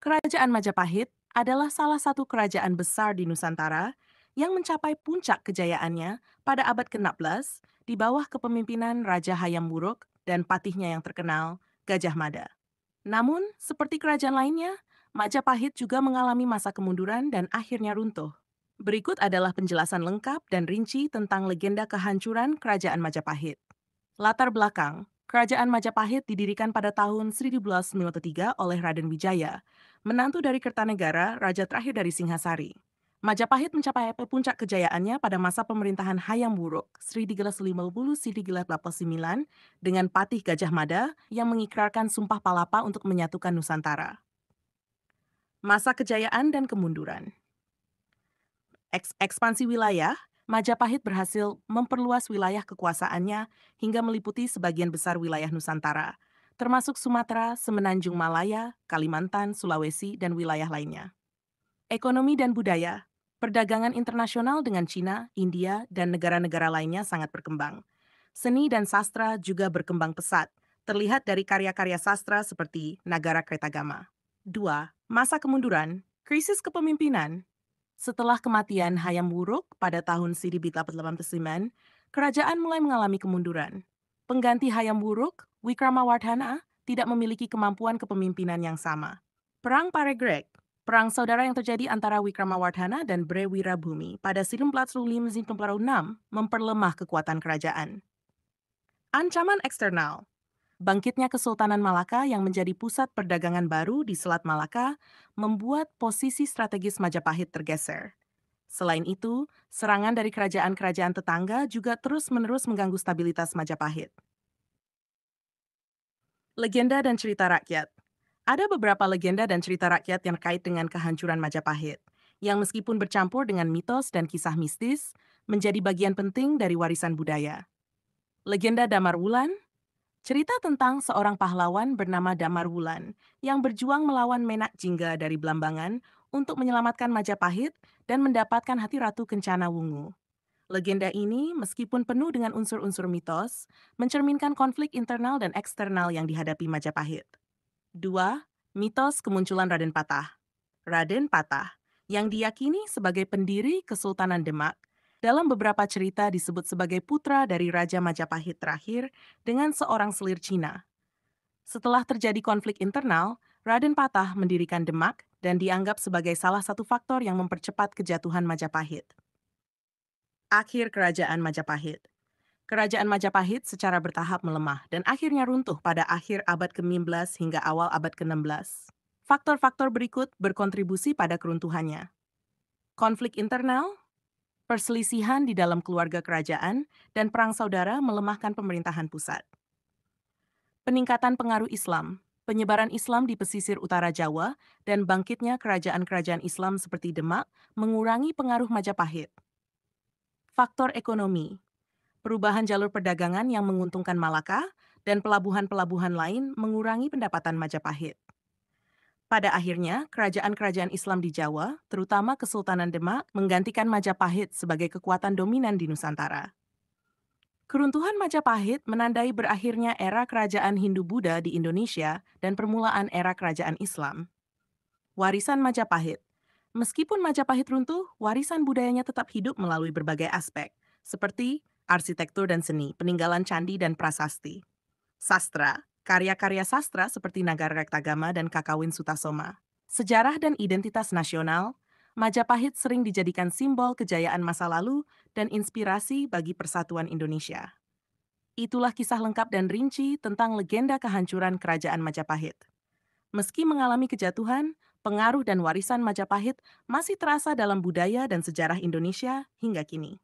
Kerajaan Majapahit adalah salah satu kerajaan besar di Nusantara yang mencapai puncak kejayaannya pada abad ke-16 di bawah kepemimpinan Raja Hayam Wuruk dan patihnya yang terkenal, Gajah Mada. Namun, seperti kerajaan lainnya, Majapahit juga mengalami masa kemunduran dan akhirnya runtuh. Berikut adalah penjelasan lengkap dan rinci tentang legenda kehancuran Kerajaan Majapahit. Latar belakang, Kerajaan Majapahit didirikan pada tahun 1253 oleh Raden Wijaya, menantu dari Kertanegara, raja terakhir dari Singhasari. Majapahit mencapai puncak kejayaannya pada masa pemerintahan Hayam Wuruk 1350-1389 dengan patih Gajah Mada yang mengikrarkan Sumpah Palapa untuk menyatukan Nusantara. Masa kejayaan dan kemunduran. Ekspansi wilayah, Majapahit berhasil memperluas wilayah kekuasaannya hingga meliputi sebagian besar wilayah Nusantara, termasuk Sumatera, Semenanjung Malaya, Kalimantan, Sulawesi, dan wilayah lainnya. Ekonomi dan budaya, perdagangan internasional dengan Cina, India, dan negara-negara lainnya sangat berkembang. Seni dan sastra juga berkembang pesat, terlihat dari karya-karya sastra seperti Nagara Kretagama. 2. Masa kemunduran, krisis kepemimpinan. Setelah kematian Hayam Wuruk pada tahun 1889, kerajaan mulai mengalami kemunduran. Pengganti Hayam Wuruk, Wikramawardhana, tidak memiliki kemampuan kepemimpinan yang sama. Perang Paregreg, perang saudara yang terjadi antara Wikramawardhana dan Bre Wirabumi pada 1456 memperlemah kekuatan kerajaan. Ancaman eksternal, bangkitnya Kesultanan Malaka yang menjadi pusat perdagangan baru di Selat Malaka membuat posisi strategis Majapahit tergeser. Selain itu, serangan dari kerajaan-kerajaan tetangga juga terus-menerus mengganggu stabilitas Majapahit. Legenda dan cerita rakyat. Ada beberapa legenda dan cerita rakyat yang terkait dengan kehancuran Majapahit, yang meskipun bercampur dengan mitos dan kisah mistis, menjadi bagian penting dari warisan budaya. Legenda Damar Wulan, cerita tentang seorang pahlawan bernama Damar Wulan yang berjuang melawan Menak Jingga dari Blambangan untuk menyelamatkan Majapahit dan mendapatkan hati Ratu Kencana Wungu. Legenda ini, meskipun penuh dengan unsur-unsur mitos, mencerminkan konflik internal dan eksternal yang dihadapi Majapahit. 2. Mitos kemunculan Raden Patah. Raden Patah, yang diyakini sebagai pendiri Kesultanan Demak, dalam beberapa cerita disebut sebagai putra dari Raja Majapahit terakhir dengan seorang selir Cina. Setelah terjadi konflik internal, Raden Patah mendirikan Demak dan dianggap sebagai salah satu faktor yang mempercepat kejatuhan Majapahit. Akhir Kerajaan Majapahit. Kerajaan Majapahit secara bertahap melemah dan akhirnya runtuh pada akhir abad ke-15 hingga awal abad ke-16. Faktor-faktor berikut berkontribusi pada keruntuhannya. Konflik internal, perselisihan di dalam keluarga kerajaan, dan perang saudara melemahkan pemerintahan pusat. Peningkatan pengaruh Islam, penyebaran Islam di pesisir utara Jawa, dan bangkitnya kerajaan-kerajaan Islam seperti Demak mengurangi pengaruh Majapahit. Faktor ekonomi, perubahan jalur perdagangan yang menguntungkan Malaka dan pelabuhan-pelabuhan lain mengurangi pendapatan Majapahit. Pada akhirnya, kerajaan-kerajaan Islam di Jawa, terutama Kesultanan Demak, menggantikan Majapahit sebagai kekuatan dominan di Nusantara. Keruntuhan Majapahit menandai berakhirnya era kerajaan Hindu-Buddha di Indonesia dan permulaan era kerajaan Islam. Warisan Majapahit. Meskipun Majapahit runtuh, warisan budayanya tetap hidup melalui berbagai aspek, seperti arsitektur dan seni, peninggalan candi dan prasasti. Sastra, karya-karya sastra seperti Nagara Rektagama dan Kakawin Sutasoma. Sejarah dan identitas nasional, Majapahit sering dijadikan simbol kejayaan masa lalu dan inspirasi bagi persatuan Indonesia. Itulah kisah lengkap dan rinci tentang legenda kehancuran Kerajaan Majapahit. Meski mengalami kejatuhan, pengaruh dan warisan Majapahit masih terasa dalam budaya dan sejarah Indonesia hingga kini.